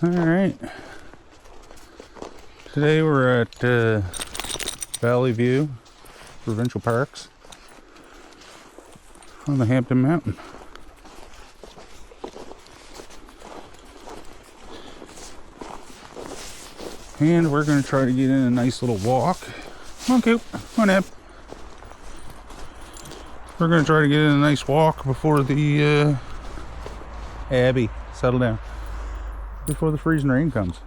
Alright. Today we're at Valley View, Provincial Parks on the Hampton Mountain. And we're going to try to get in a nice little walk. Come on, Coop. Come on, Eb. We're going to try to get in a nice walk before the Abby, settle down. Before the freezing rain comes.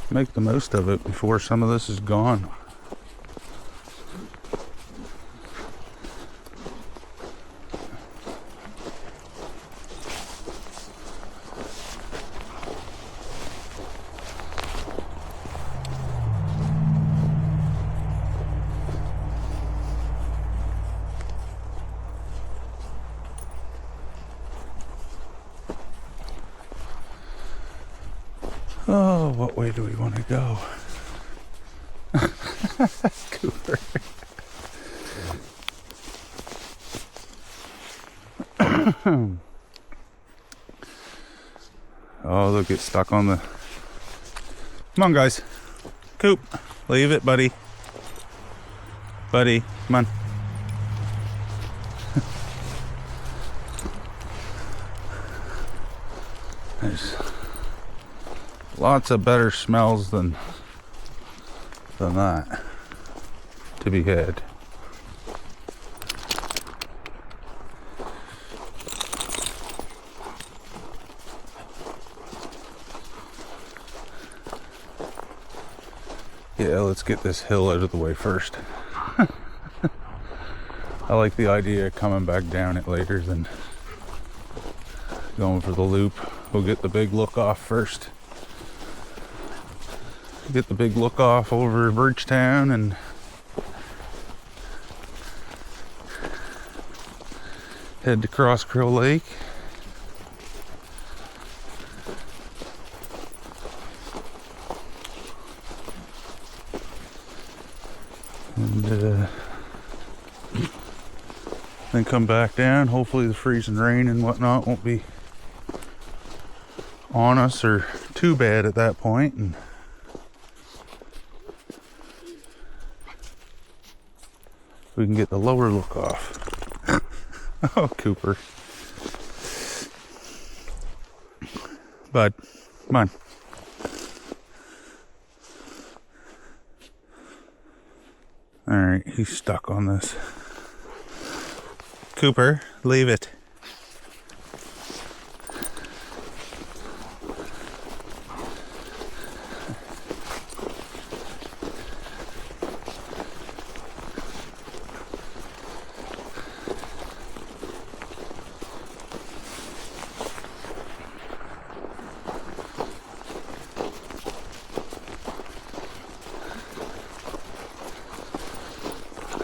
Make the most of it before some of this is gone. Oh, what way do we want to go? Cooper. Oh, they'll get stuck on the... Come on, guys. Coop, leave it, buddy. Buddy, come on. There's lots of better smells than that to be had. Yeah, let's get this hill out of the way first. I like the idea of coming back down it later than going for the loop. We'll get the big look off first. Get the big look off over Bridgetown and head to Cross Crow Lake. And then come back down. Hopefully the freezing rain and whatnot won't be on us or too bad at that point. And we can get the lower look off. Oh, Cooper. Bud, come on. Alright, he's stuck on this. Cooper, leave it.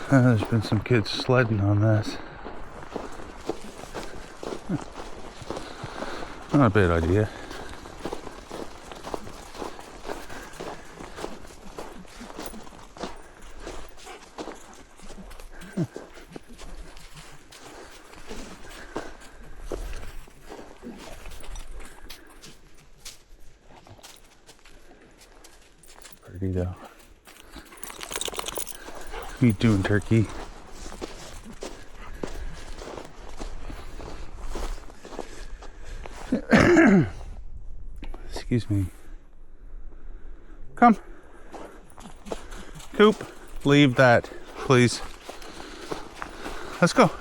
There's been some kids sledding on this. Not a bad idea. Pretty though. What are you doing, turkey? Excuse me. Come. Coop, leave that, please. Let's go.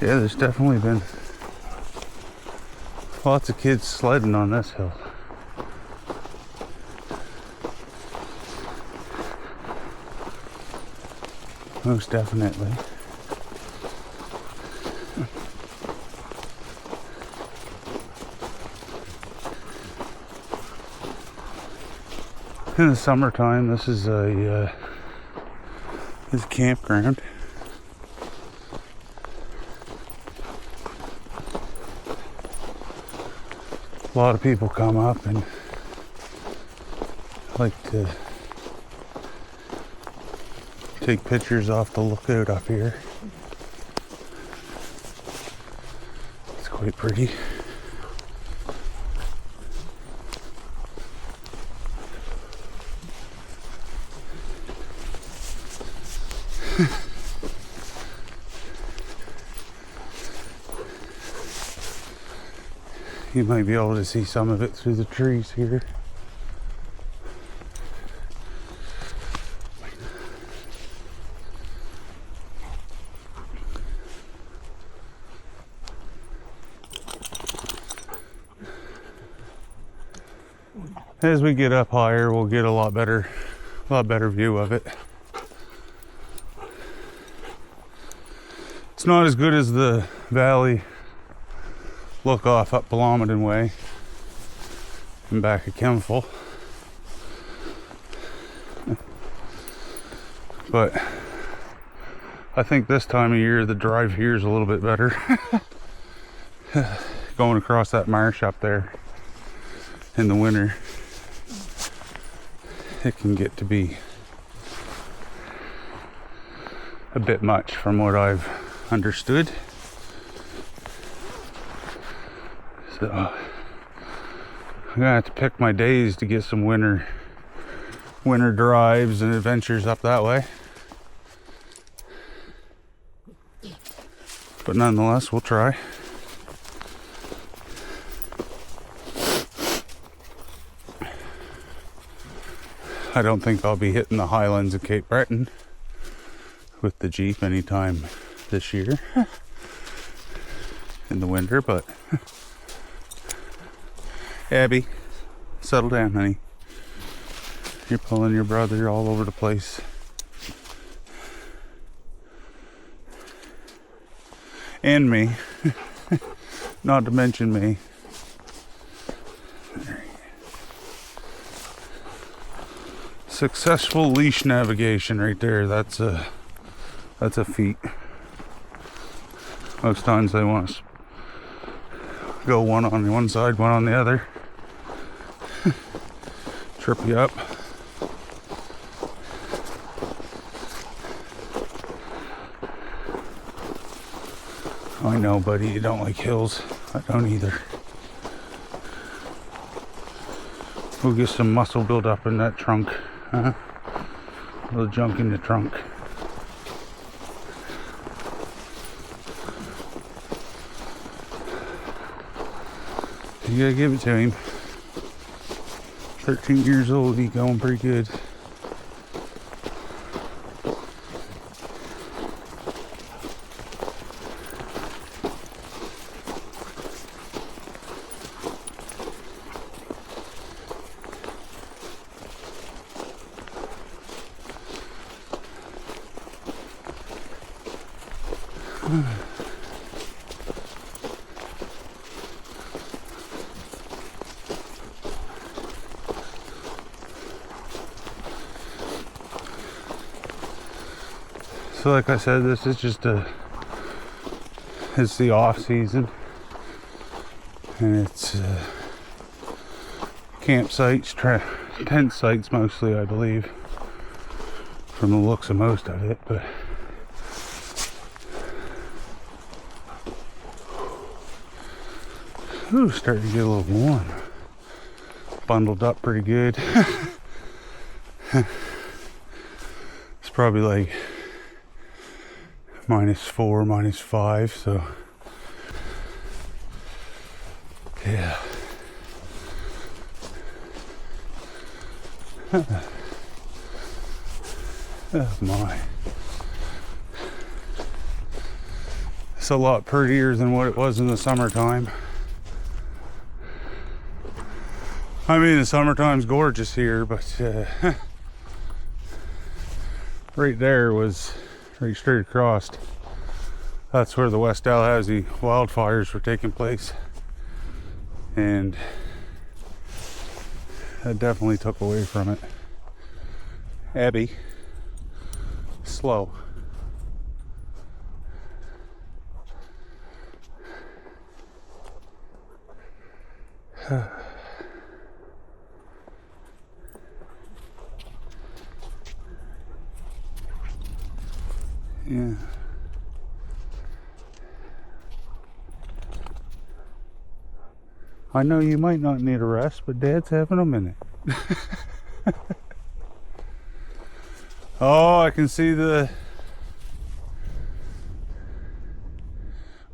Yeah, there's definitely been lots of kids sledding on this hill. Most definitely. In the summertime, this is a campground. a lot of people come up and like to take pictures off the lookout up here. It's quite pretty. You might be able to see some of it through the trees here. As we get up higher, we'll get a lot better view of it. It's not as good as the valley look off up Blomidon Way and back at Kemful, but I think this time of year the drive here is a little bit better. Going across that marsh up there in the winter, it can get to be a bit much from what I've understood. So I'm gonna have to pick my days to get some winter drives and adventures up that way. But nonetheless, we'll try. I don't think I'll be hitting the highlands of Cape Breton with the Jeep anytime this year in the winter, but Abby, settle down, honey. You're pulling your brother all over the place. And me. Not to mention me. Successful leash navigation right there. That's a feat. Most times they want to go one on one side, one on the other. Trip you up. I know, buddy, you don't like hills. I don't either. We'll get some muscle build up in that trunk. A little junk in the trunk. You gotta give it to him. 13 years old, he's going pretty good. So like I said, this is just it's the off season, and it's campsites, tent sites mostly, I believe, from the looks of most of it, but ooh, starting to get a little warm. Bundled up pretty good. It's probably like -4, -5, so yeah. Oh my. It's a lot prettier than what it was in the summertime. I mean, the summertime's gorgeous here, but right there was right straight across. That's where the West Dalhousie wildfires were taking place, and that definitely took away from it. Abby, slow. Yeah. I know you might not need a rest, but Dad's having a minute. Oh, I can see the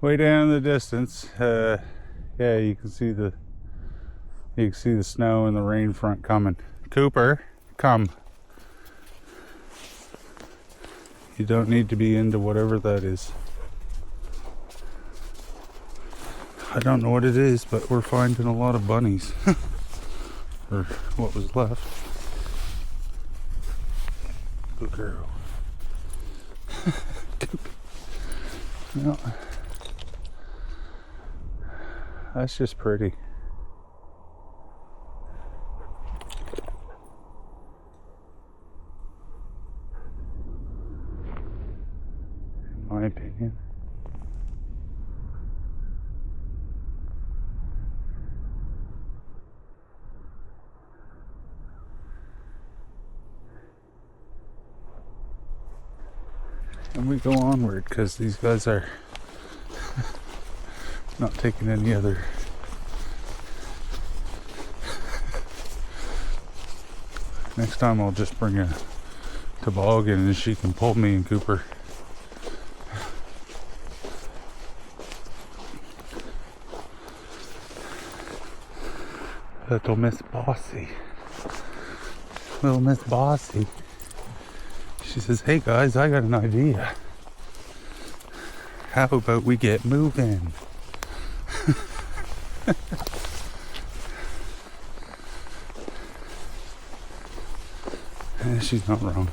way down in the distance. Yeah, you can see the snow and the rain front coming. Cooper, come. You don't need to be into whatever that is. I don't know what it is, but we're finding a lot of bunnies. Or what was left. Good girl. No. That's just pretty. In my opinion. And we go onward because these guys are not taking any other. Next time I'll just bring a toboggan and she can pull me and Cooper. Little Miss Bossy. Little Miss Bossy. She says, hey guys, I got an idea. How about we get moving? She's not wrong.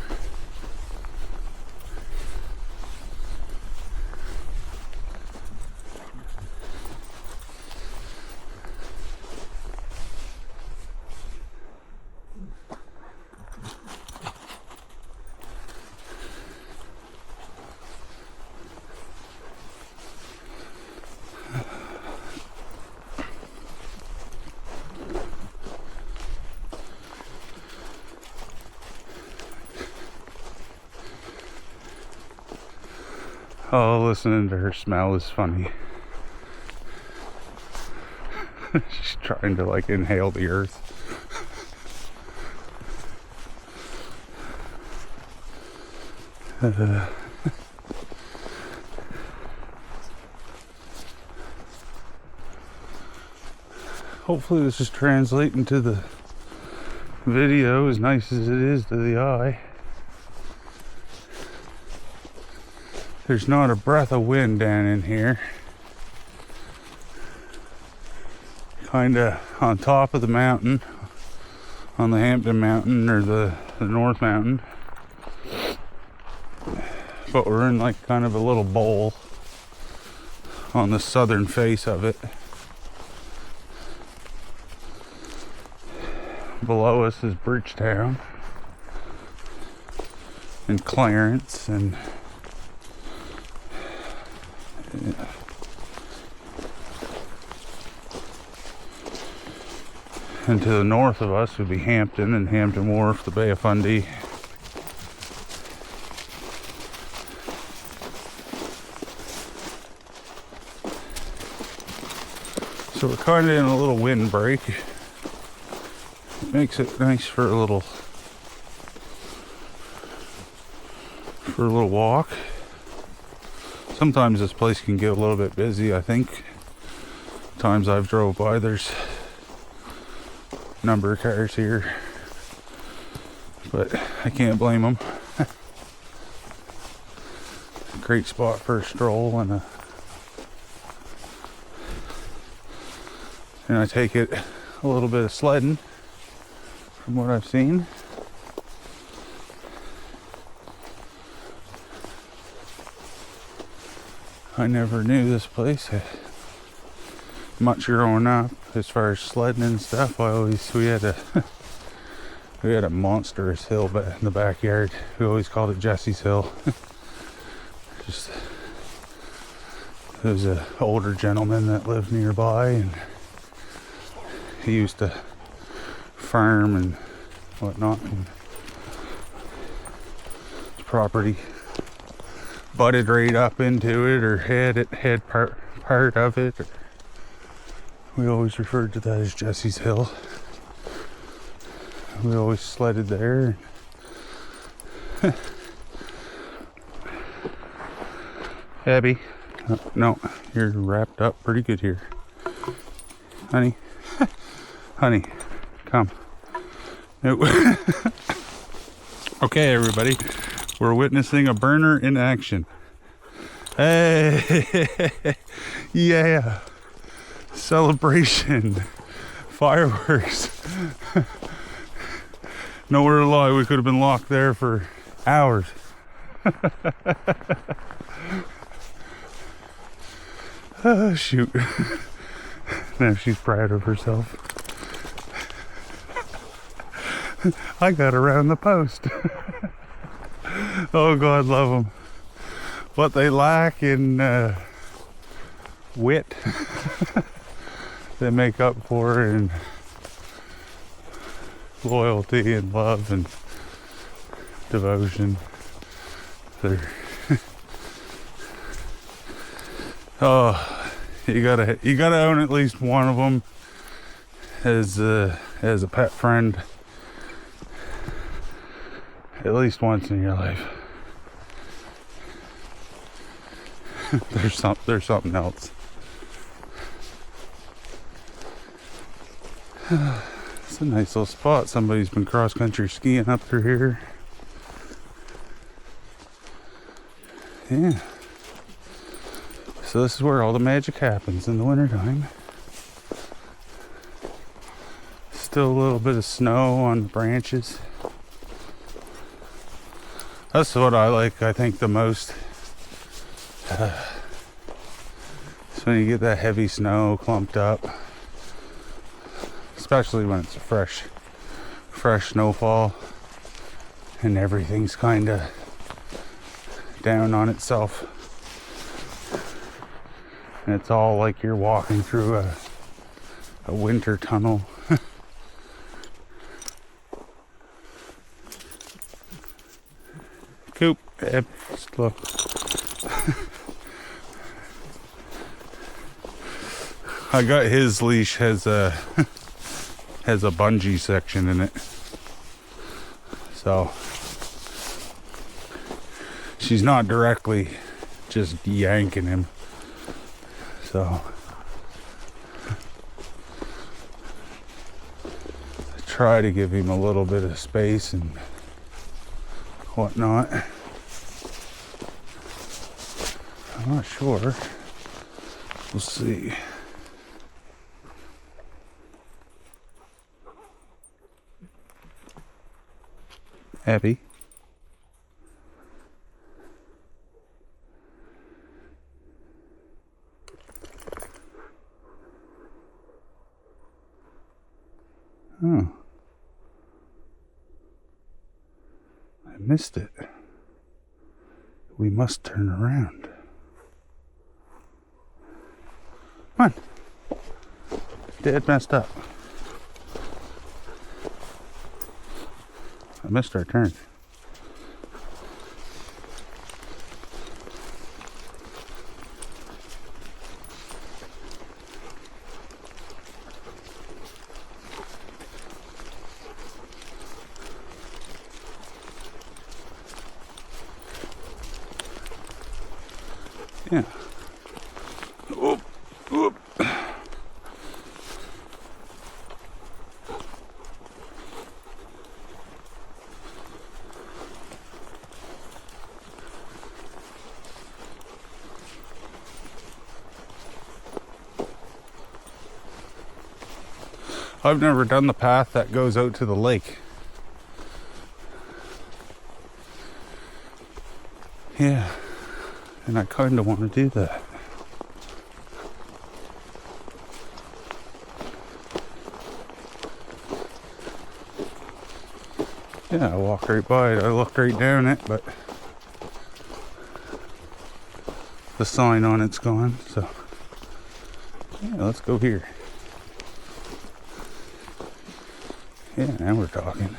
Oh, listening to her smell is funny. She's trying to like inhale the earth. Hopefully this is translating to the video as nice as it is to the eye. There's not a breath of wind down in here. Kinda on top of the mountain, on the Hampton Mountain or the North Mountain. But we're in like kind of a little bowl on the southern face of it. Below us is Bridgetown and Clarence and and to the north of us would be Hampton and Hampton Wharf, the Bay of Fundy. So we're kind of in a little windbreak. It makes it nice for a little walk. Sometimes this place can get a little bit busy. I think times I've drove by, there's a number of cars here, but I can't blame them. Great spot for a stroll and I take it a little bit of sledding from what I've seen. I never knew this place much growing up as far as sledding and stuff. We had a monstrous hill in the backyard. We always called it Jesse's Hill. Just there was an older gentleman that lived nearby, and he used to farm and whatnot, and his property butted right up into it, or had part of it. We always referred to that as Jesse's Hill. We always sledded there. Abby, no, you're wrapped up pretty good here, honey. Honey, come. No. Okay, everybody, we're witnessing a burner in action. Hey, yeah, celebration, fireworks. Nowhere to lie, we could have been locked there for hours. Oh, shoot. Now she's proud of herself. I got around the post. Oh, God love them. What they lack in wit, they make up for in loyalty and love and devotion. They're oh, you gotta own at least one of them as a pet friend, at least once in your life. There's something else. It's a nice little spot. Somebody's been cross-country skiing up through here. Yeah. So this is where all the magic happens in the wintertime. Still a little bit of snow on the branches. That's what I like, I think, the most. It's when you get that heavy snow clumped up. Especially when it's a fresh snowfall and everything's kind of down on itself, and it's all like you're walking through a winter tunnel. Coop, look. I got his leash has a bungee section in it, so she's not directly just yanking him. So I try to give him a little bit of space and whatnot. I'm not sure. We'll see. Abby. Oh. I missed it. We must turn around. Come on. Dad messed up. I missed our turn. Yeah. Oop, oop. I've never done the path that goes out to the lake. Yeah, and I kind of want to do that. Yeah, I walk right by it. I look right down it, but the sign on it's gone, so yeah, let's go here. Yeah, now we're talking.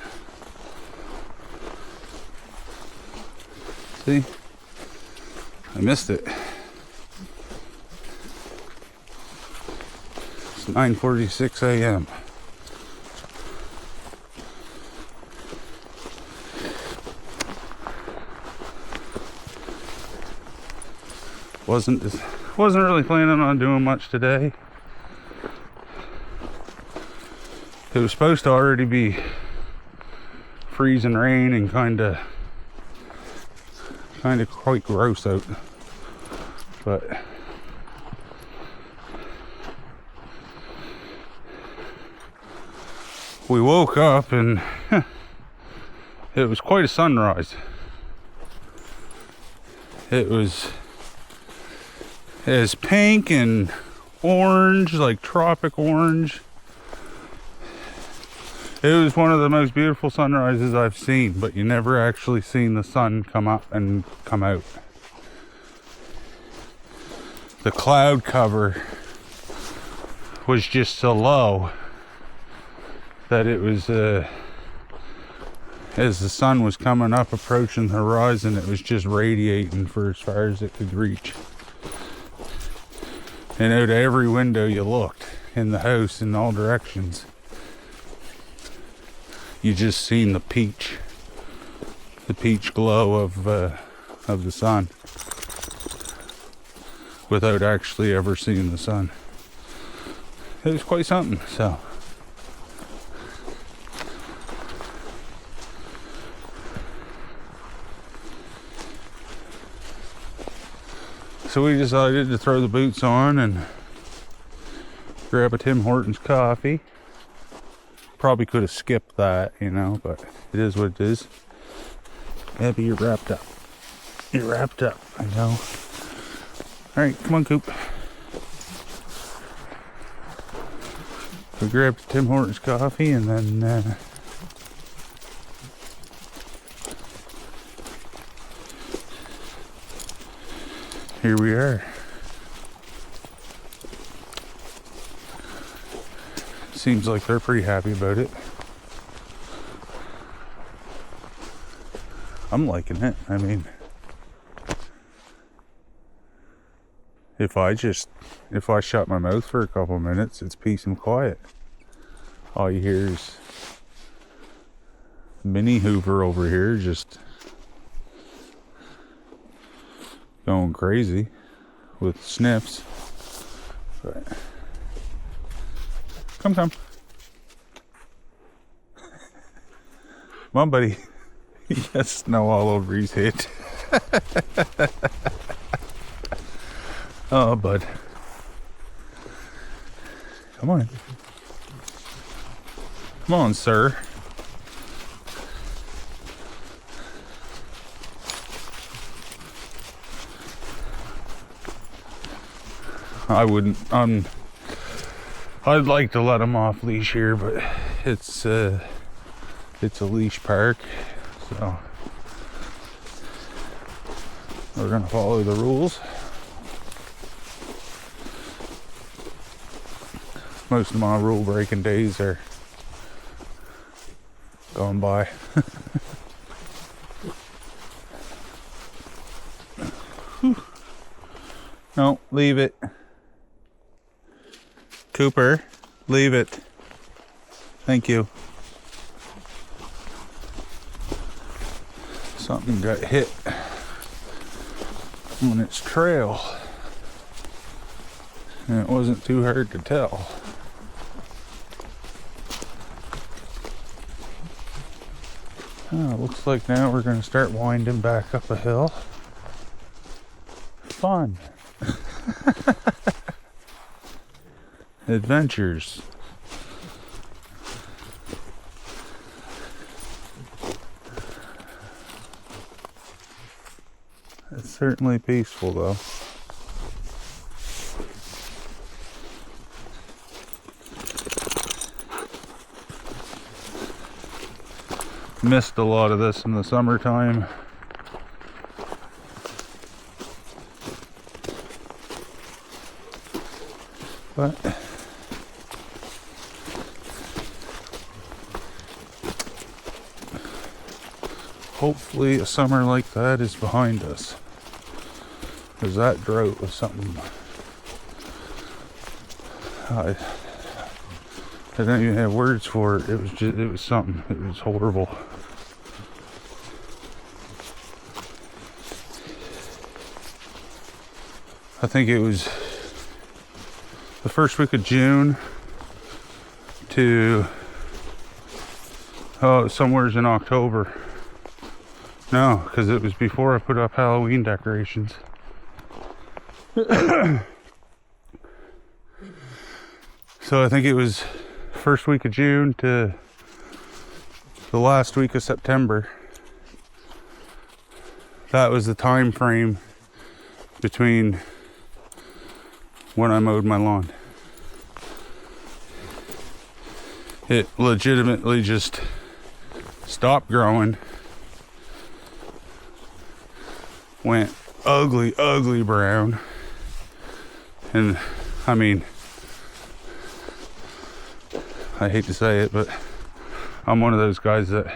See? I missed it. It's 9:46 a.m. Wasn't really planning on doing much today. It was supposed to already be freezing rain and kind of quite gross out, but we woke up and it was quite a sunrise. It was as pink and orange, like tropic orange. It was one of the most beautiful sunrises I've seen, but you never actually seen the sun come up and come out. The cloud cover was just so low that it was, as the sun was coming up, approaching the horizon, it was just radiating for as far as it could reach. And out of every window you looked in the house in all directions, you just seen the peach glow of the sun, without actually ever seeing the sun. It was quite something. So we decided to throw the boots on and grab a Tim Hortons coffee. Probably could have skipped that, you know, but it is what it is. Abby, you're wrapped up. You're wrapped up, I know. Alright, come on, Coop. We grabbed Tim Hortons coffee and then here we are. Seems like they're pretty happy about it. I'm liking it. I mean, if I shut my mouth for a couple minutes, it's peace and quiet. All you hear is Minnie Hoover over here just going crazy with sniffs. But come. Come on, buddy. He has snow all over his head. Oh, bud. Come on. Come on, sir. I wouldn't. I'd like to let him off leash here, but it's a leash park, so we're gonna follow the rules. Most of my rule breaking days are going by. No, leave it. Cooper, leave it. Thank you. Something got hit on its trail, and it wasn't too hard to tell. Oh, looks like now we're going to start winding back up a hill. Fun. Adventures. It's certainly peaceful though. Missed a lot of this in the summertime. But hopefully a summer like that is behind us. Because that drought was something I don't even have words for it. It was something. It was horrible. I think it was the first week of June to somewhere's in October. No, because it was before I put up Halloween decorations. So I think it was first week of June to the last week of September. That was the time frame between when I mowed my lawn. It legitimately just stopped growing, went ugly brown, and I mean, I hate to say it, but I'm one of those guys that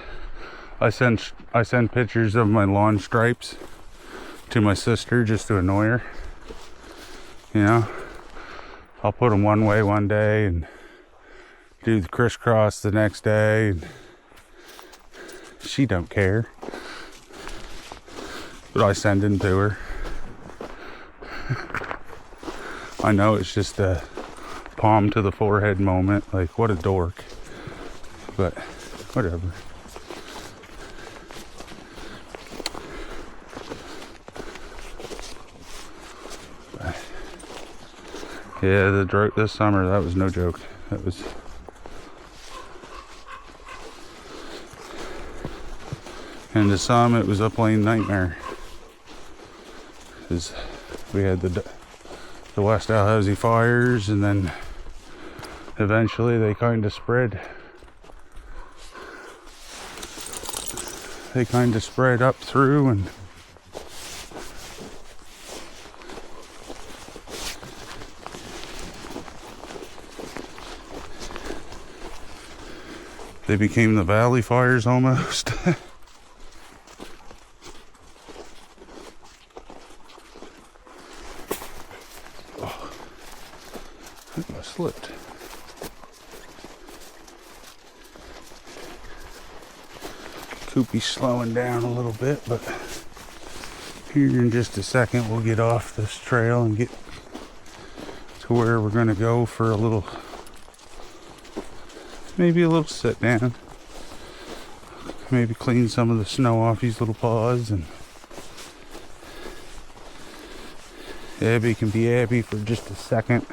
I send pictures of my lawn stripes to my sister just to annoy her. You know, I'll put them one way one day and do the crisscross the next day, and she don't care, but I send them to her. I know it's just a palm to the forehead moment, like what a dork, but whatever. Yeah, the drought this summer, that was no joke. That was... And to some, it was a plain nightmare. Because we had the West Dalhousie fires, and then eventually they kind of spread. They kind of spread up through, and they became the valley fires almost. Oh, I think I slipped. Koopy's slowing down a little bit, but here in just a second we'll get off this trail and get to where we're going to go for a little, maybe a little sit down, maybe clean some of the snow off these little paws, and Abby can be Abby for just a second.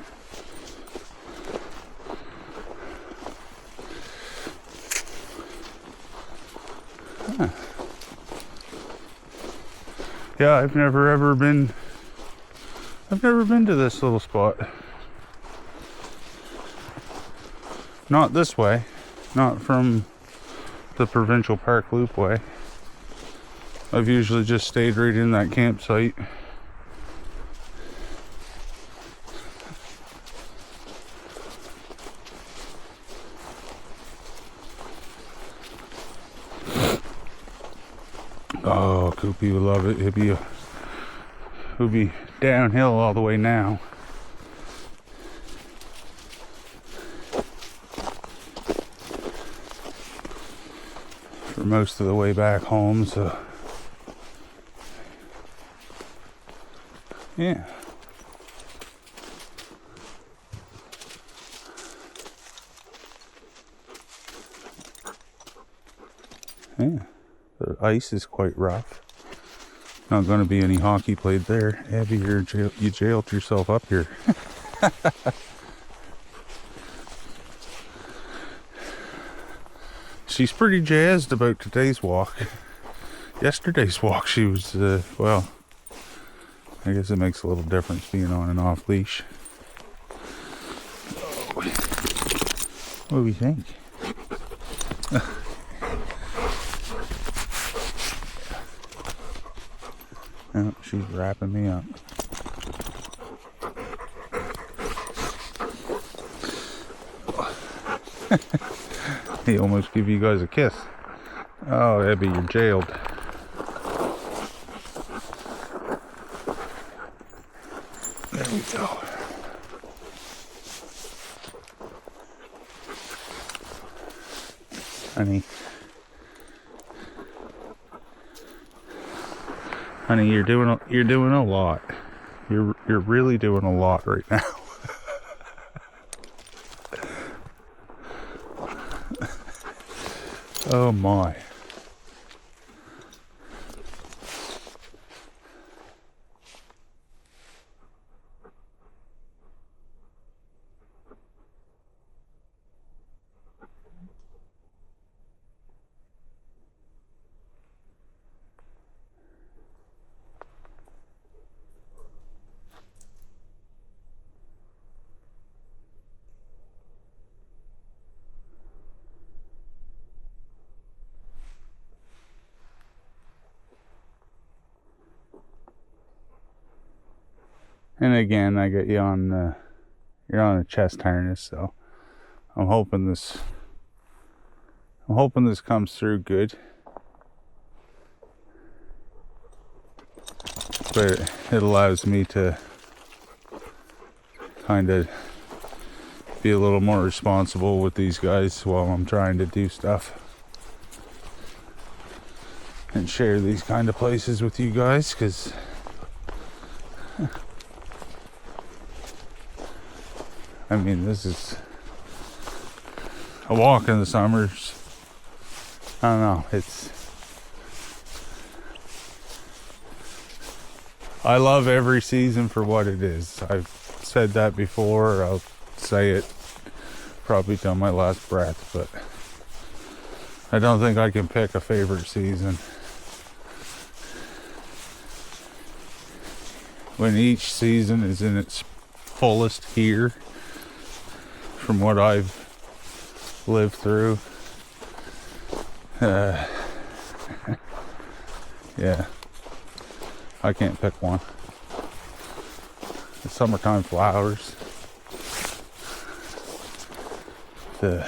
Huh. Yeah, I've never been to this little spot. Not this way, not from the Provincial Park Loop way. I've usually just stayed right in that campsite. Oh, Koopy would love it. He'll be downhill all the way now. For most of the way back home, so yeah. Yeah. The ice is quite rough. Not going to be any hockey played there. Abby, you jailed yourself up here. She's pretty jazzed about today's walk. Yesterday's walk, she was, well, I guess it makes a little difference being on and off leash. Oh. What do we think? Oh, she's wrapping me up. He almost give you guys a kiss. Oh, Abby, you're jailed. we go. Honey, you're doing a lot. You're really doing a lot right now. Oh my. And again, I got you on you're on a chest harness, so I'm hoping this comes through good. But it allows me to kind of be a little more responsible with these guys while I'm trying to do stuff and share these kind of places with you guys, because I mean, this is a walk in the summers. I don't know, I love every season for what it is. I've said that before. I'll say it probably till my last breath, but I don't think I can pick a favorite season. When each season is in its fullest here, from what I've lived through, yeah, I can't pick one. The summertime flowers, the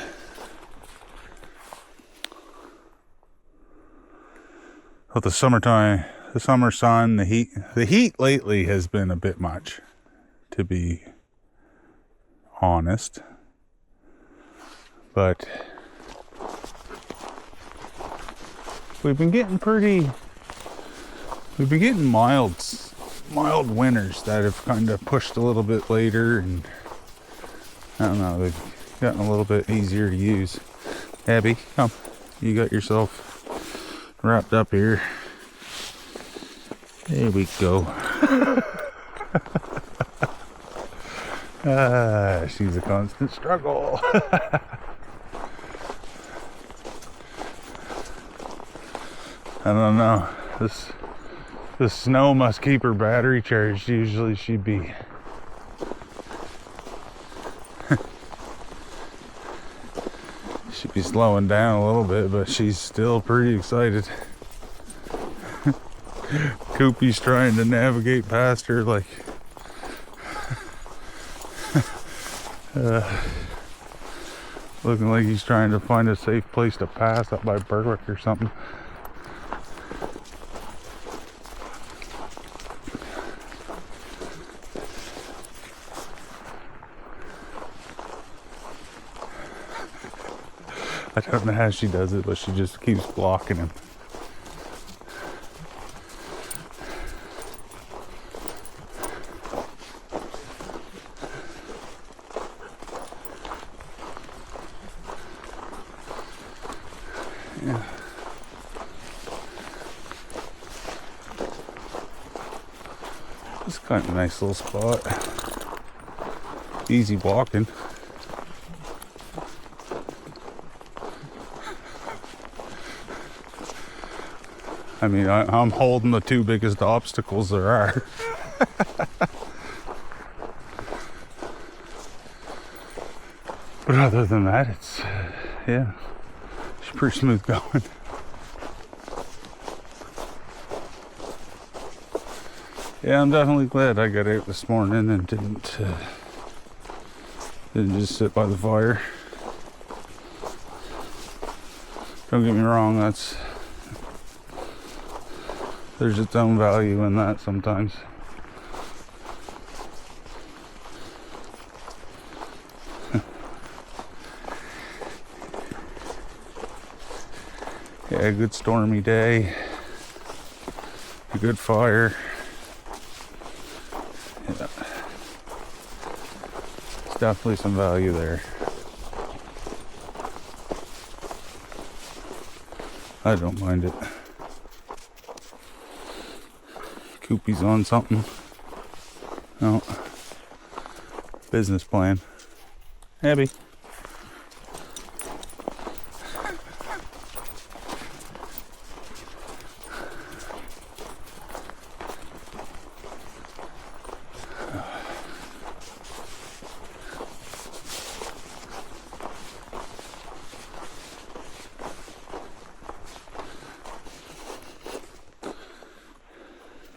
summer sun, the heat. The heat lately has been a bit much, to be honest. But we've been getting mild winters that have kind of pushed a little bit later, and I don't know, they've gotten a little bit easier to use. Abby, come, you got yourself wrapped up here. There we go. She's a constant struggle. I don't know. This snow must keep her battery charged. Usually she'd be slowing down a little bit, but she's still pretty excited. Koopy's trying to navigate past her like looking like he's trying to find a safe place to pass up by Berwick or something. I don't know how she does it, but she just keeps blocking him. Yeah. It's kind of a nice little spot. Easy walking. I mean, I'm holding the two biggest obstacles there are. But other than that, it's, yeah, it's pretty smooth going. Yeah, I'm definitely glad I got out this morning and didn't just sit by the fire. Don't get me wrong, there's its own value in that sometimes. Yeah, a good stormy day. A good fire. Yeah. There's definitely some value there. I don't mind it. Koopy's on something. No. Business plan. Abby.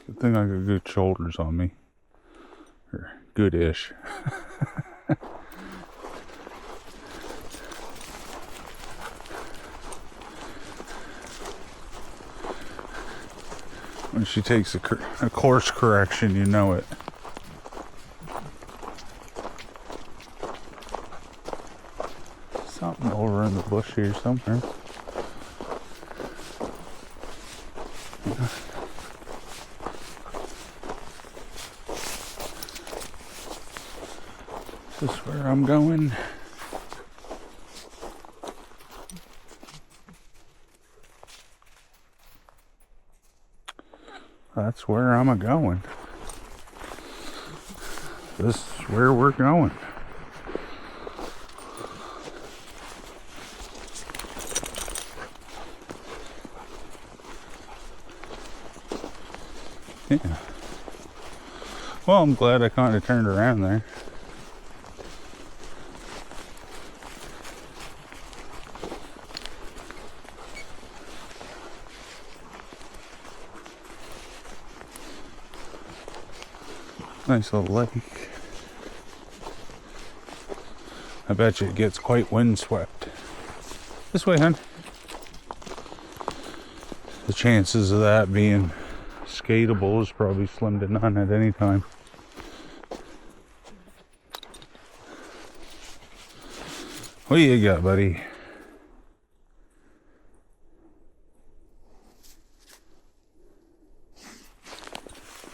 Good thing I got good shoulders on me. Or good-ish. When she takes a course correction, you know it. Something over in the bush here somewhere. Is this where I'm going? That's where I'm going. This is where we're going. Yeah. Well, I'm glad I kind of turned around there. Nice little lake. I bet you it gets quite windswept. This way, hun. The chances of that being skatable is probably slim to none at any time. What do you got, buddy?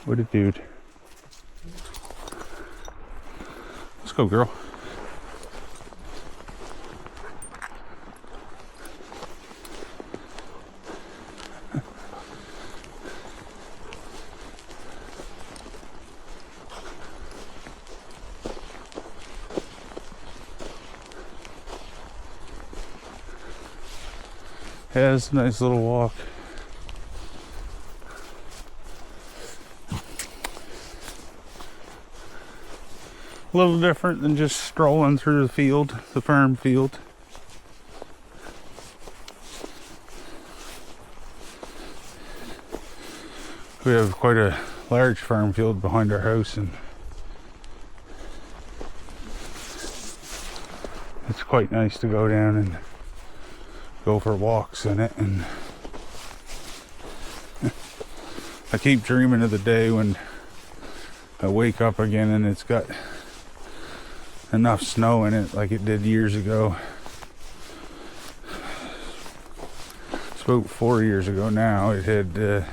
What a dude. Let's go, girl. Yeah, it's a nice little walk. A little different than just strolling through the field, the farm field. We have quite a large farm field behind our house, and it's quite nice to go down and go for walks in it. And I keep dreaming of the day when I wake up again and it's got enough snow in it like it did years ago. It's about 4 years ago now. It had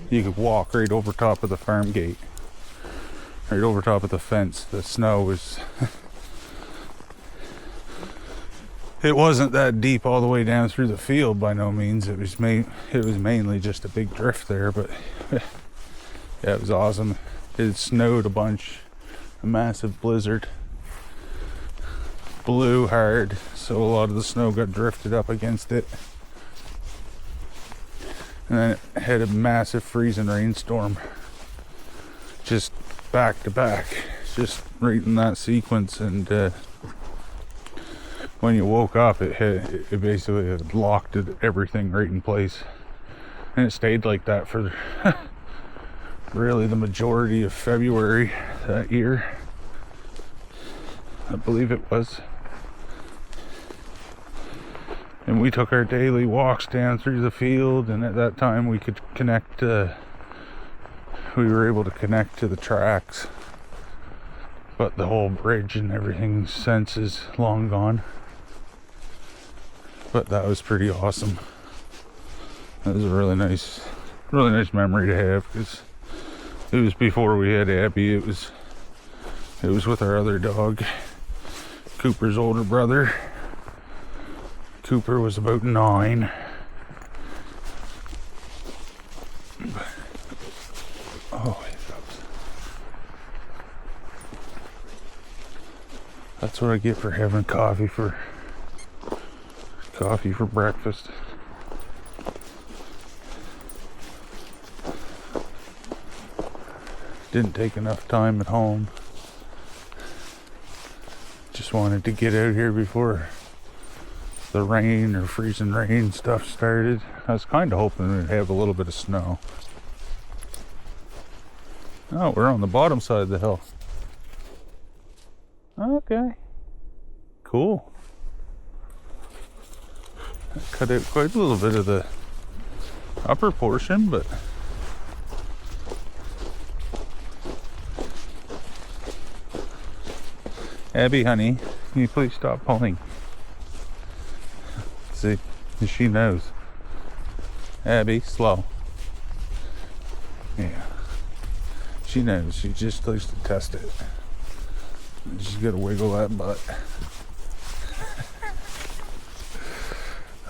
you could walk right over top of the farm gate, right over top of the fence. The snow was it wasn't that deep all the way down through the field by no means. It was mainly just a big drift there, but yeah, it was awesome. It snowed a bunch. A massive blizzard. Blew hard, so a lot of the snow got drifted up against it. And then it had a massive freezing rainstorm. Just back to back. Just right in that sequence. And when you woke up, it basically had locked everything right in place. And it stayed like that for really the majority of February that year, I believe it was. And we took our daily walks down through the field, and at that time we could connect we were able to connect to the tracks, but the whole bridge and everything since is long gone. But that was pretty awesome. That was a really nice memory to have, because it was before we had Abby. It was with our other dog, Cooper's older brother. Cooper was about 9. Oh, that's what I get for having coffee for breakfast. Didn't take enough time at home. Just wanted to get out here before the rain or freezing rain stuff started. I was kind of hoping we'd have a little bit of snow. Oh, we're on the bottom side of the hill. Okay. Cool. I cut out quite a little bit of the upper portion, but Abby, honey, can you please stop pulling? See, she knows. Abby, slow. Yeah. She knows. She just likes to test it. She's got to wiggle that butt.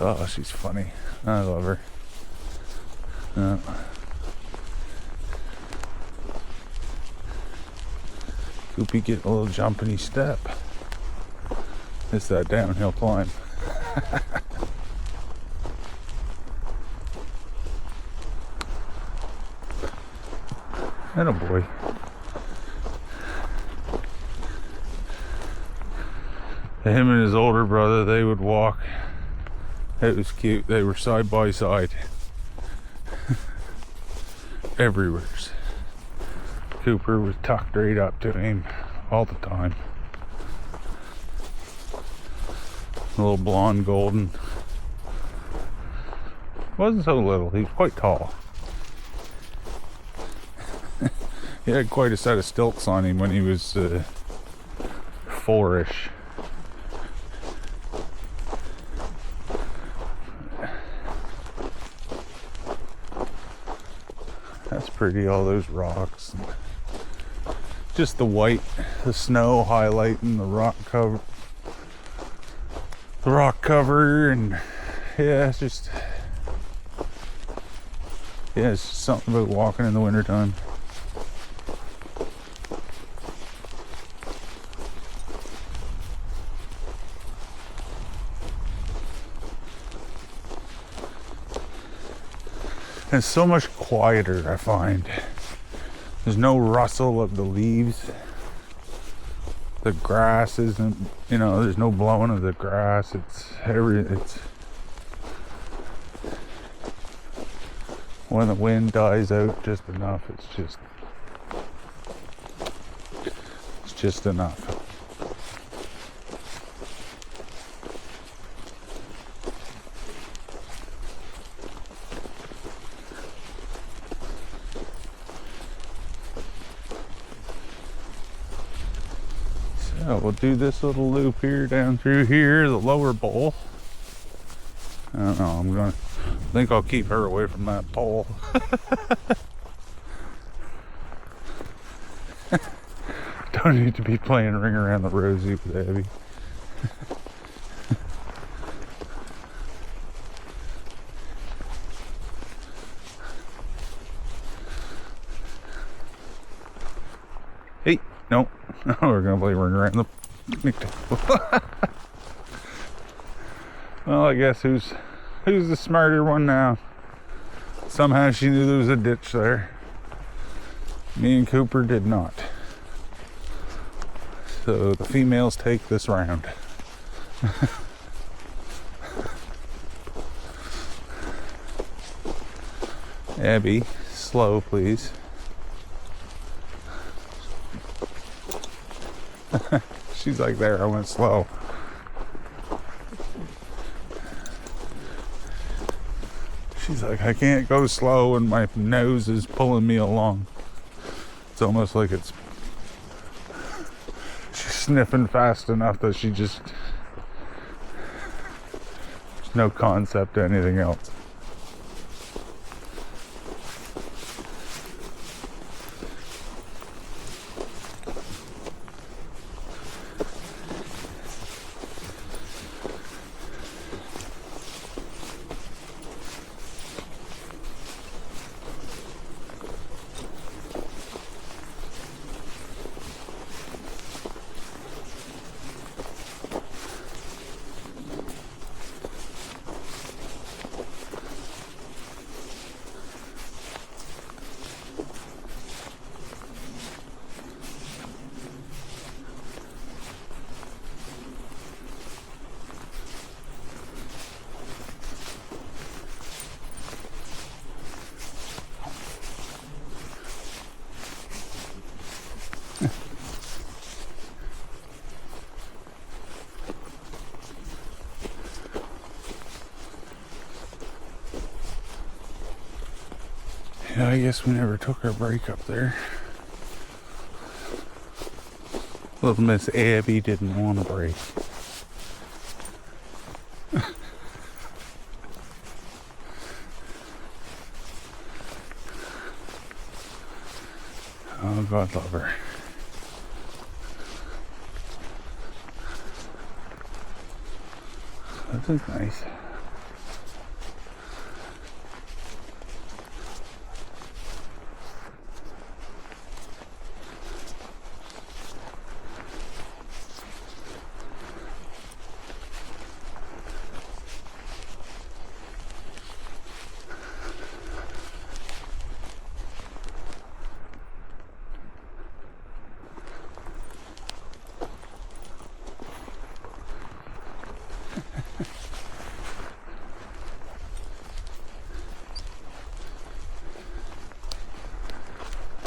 Oh, she's funny. I love her. Koopy get a little jumpy step. It's that downhill climb. And a boy. Him and his older brother, they would walk. It was cute. They were side by side. Everywhere. Cooper was tucked right up to him all the time. A little blonde golden. Wasn't so little, he was quite tall. He had quite a set of stilts on him when he was 4-ish. That's pretty, all those rocks. Just the white, the snow highlighting the rock cover. The rock cover, and yeah, it's just something about walking in the wintertime. And it's so much quieter, I find. There's no rustle of the leaves. The grass isn't, there's no blowing of the grass. It's when the wind dies out just enough, it's just enough. So we'll do this little loop here down through here, the lower bowl. I don't know, I think I'll keep her away from that pole. Don't need to be playing Ring Around the Rosie with Abby. Hey, no, we're gonna play Ring Around the picnic table. Well, I guess who's the smarter one now? Somehow she knew there was a ditch there. Me and Cooper did not. So the females take this round. Abby, slow please. She's like, there, I went slow. She's like, I can't go slow and my nose is pulling me along. It's almost like she's There's no concept to anything else. Yeah, I guess we never took our break up there. Little Miss Abby didn't want a break. Oh, God love her. That is nice.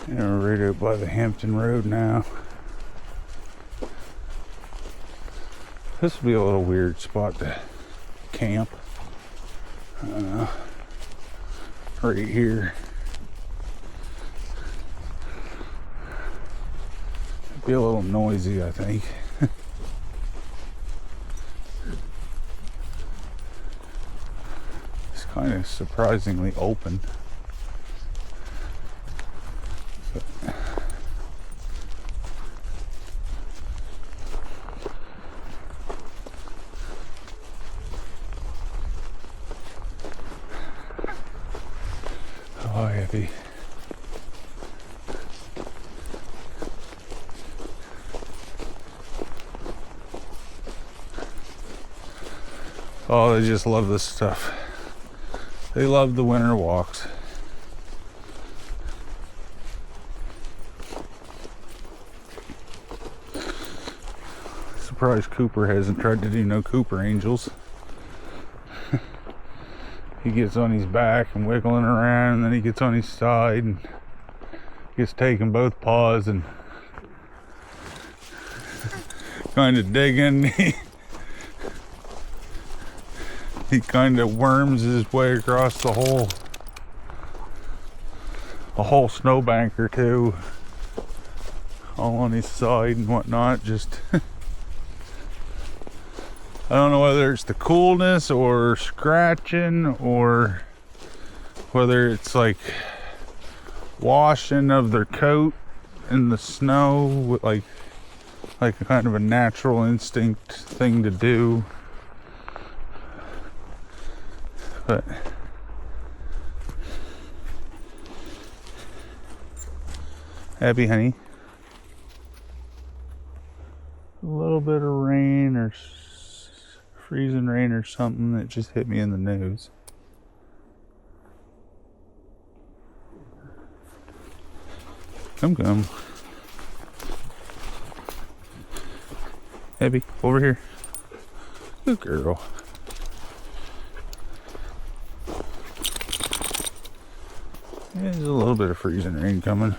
You know, right out by the Hampton Road now. This would be a little weird spot to camp. Right here. It'd be a little noisy, I think. It's kind of surprisingly open. Oh, heavy. Oh, they just love this stuff. They love the winter walks. Surprised Cooper hasn't tried to do no Cooper Angels. He gets on his back and wiggling around, and then he gets on his side and gets taking both paws and kind of digging. He kind of worms his way across a whole snowbank or two, all on his side and whatnot. Just I don't know whether it's the coolness or scratching or whether it's like washing of their coat in the snow with like a kind of a natural instinct thing to do. But Abby, honey, a little bit of rain or freezing rain or something that just hit me in the nose. Come. Abby, over here. Good girl. Yeah, there's a little bit of freezing rain coming.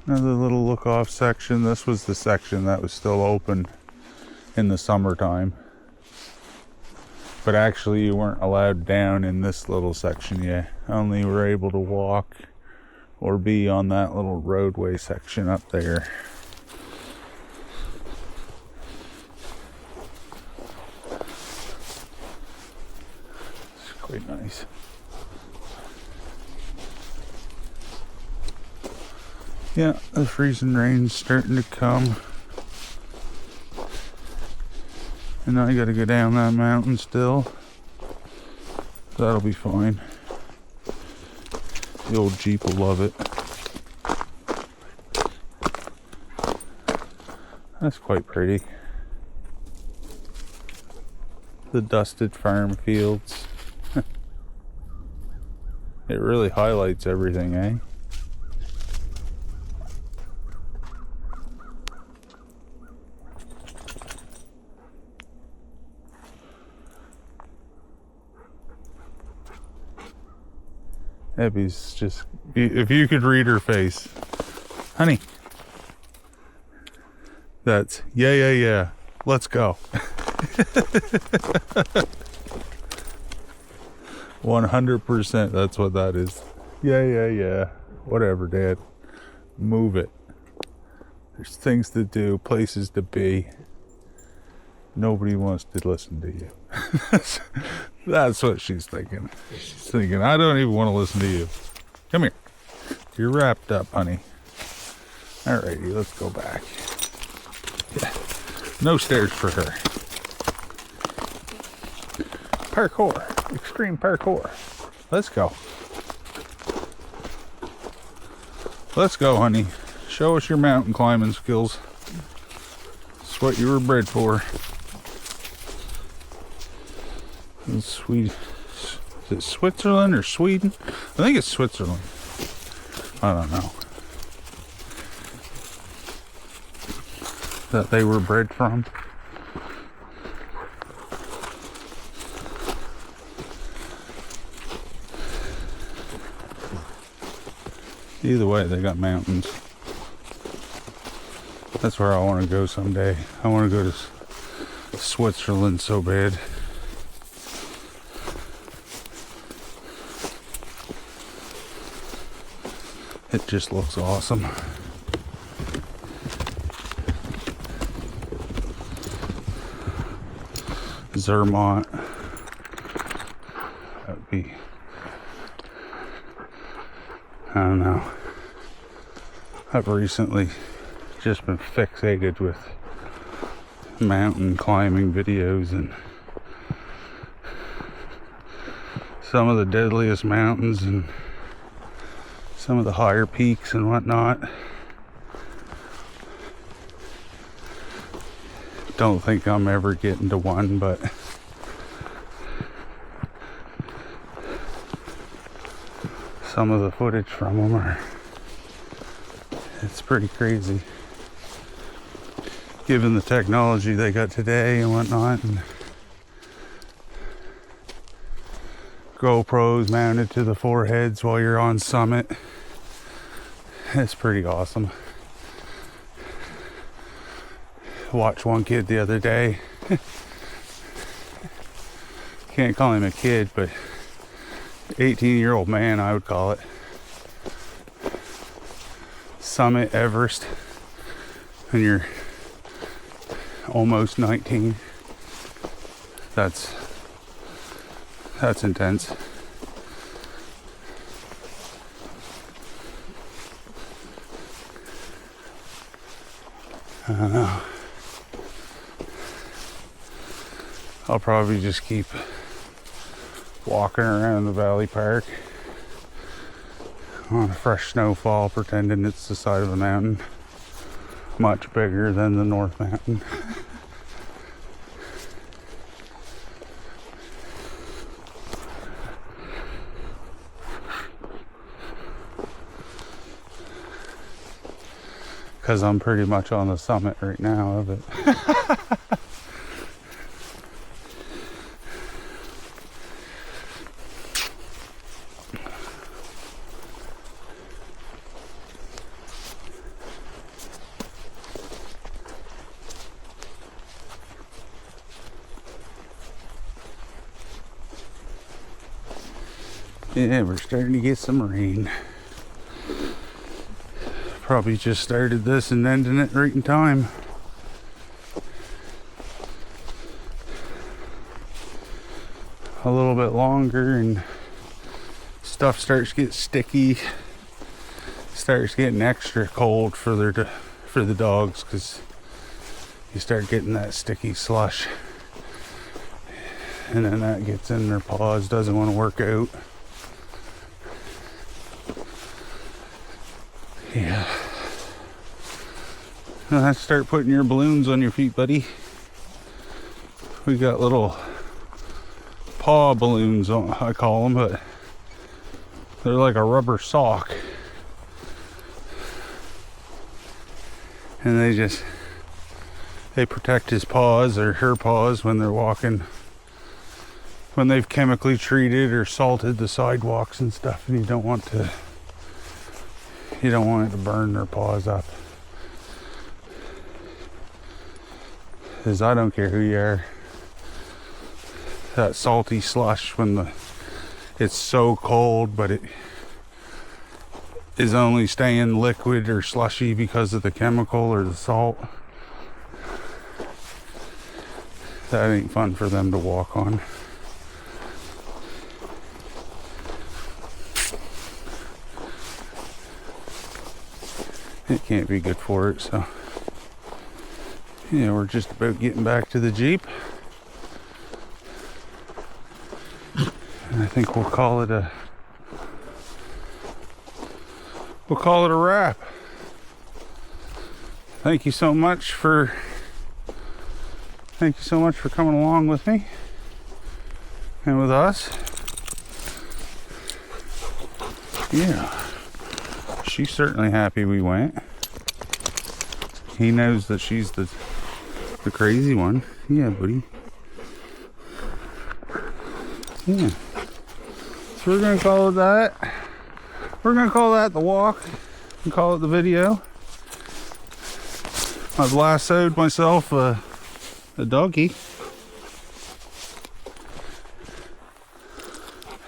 Another little look off section. This was the section that was still open in the summertime. But actually you weren't allowed down in this little section yet. Only were able to walk or be on that little roadway section up there. It's quite nice. Yeah, the freezing rain's starting to come. And I gotta go down that mountain still. That'll be fine. The old Jeep will love it. That's quite pretty. The dusted farm fields. It really highlights everything, eh? Abby's just, if you could read her face. Honey. That's, yeah. Let's go. 100%, that's what that is. Yeah. Whatever, Dad. Move it. There's things to do, places to be. Nobody wants to listen to you. That's what she's thinking. She's thinking, I don't even want to listen to you. Come here. You're wrapped up, honey. Alrighty, let's go back. Yeah. No stairs for her. Parkour. Extreme parkour. Let's go. Let's go, honey. Show us your mountain climbing skills. It's what you were bred for. Sweet. Is it Switzerland or Sweden? I think it's Switzerland. I don't know. That they were bred from. Either way, they got mountains. That's where I want to go someday. I want to go to Switzerland so bad. It just looks awesome. Zermatt. That would be, I don't know. I've recently just been fixated with mountain climbing videos and some of the deadliest mountains and some of the higher peaks and whatnot. Don't think I'm ever getting to one, but some of the footage from them are, it's pretty crazy. Given the technology they got today and whatnot, and GoPros mounted to the foreheads while you're on summit. It's pretty awesome. Watched one kid the other day. Can't call him a kid, but 18-year-old man, I would call it. Summit Everest, and you're almost 19. That's intense. I don't know. I'll probably just keep walking around the valley park on a fresh snowfall, pretending it's the side of a mountain much bigger than the North Mountain. Because I'm pretty much on the summit right now of it. Yeah, we're starting to get some rain. Probably just started this and ending it right in time. A little bit longer and stuff starts to get sticky, starts getting extra cold for the dogs, because you start getting that sticky slush, and then that gets in their paws, doesn't want to work out. Yeah. Now let's start putting your balloons on your feet, buddy. We got little paw balloons on, I call them, but they're like a rubber sock, and they protect his paws or her paws when they're walking, when they've chemically treated or salted the sidewalks and stuff, and you don't want it to burn their paws up. Because I don't care who you are, that salty slush when it's so cold, but it is only staying liquid or slushy because of the chemical or the salt, that ain't fun for them to walk on. It can't be good for it. So yeah, we're just about getting back to the Jeep, and I think we'll call it a wrap. Thank you so much for coming along with me and with us. Yeah, she's certainly happy we went. He knows that she's the crazy one. Yeah, buddy. Yeah. So we're gonna call it that. We're gonna call that the walk and call it the video. I've lassoed myself a doggy.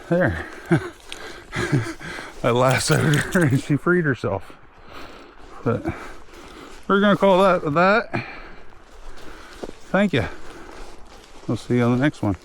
There. I lassoed her and she freed herself. But we're gonna call that that. Thank you. We'll see you on the next one.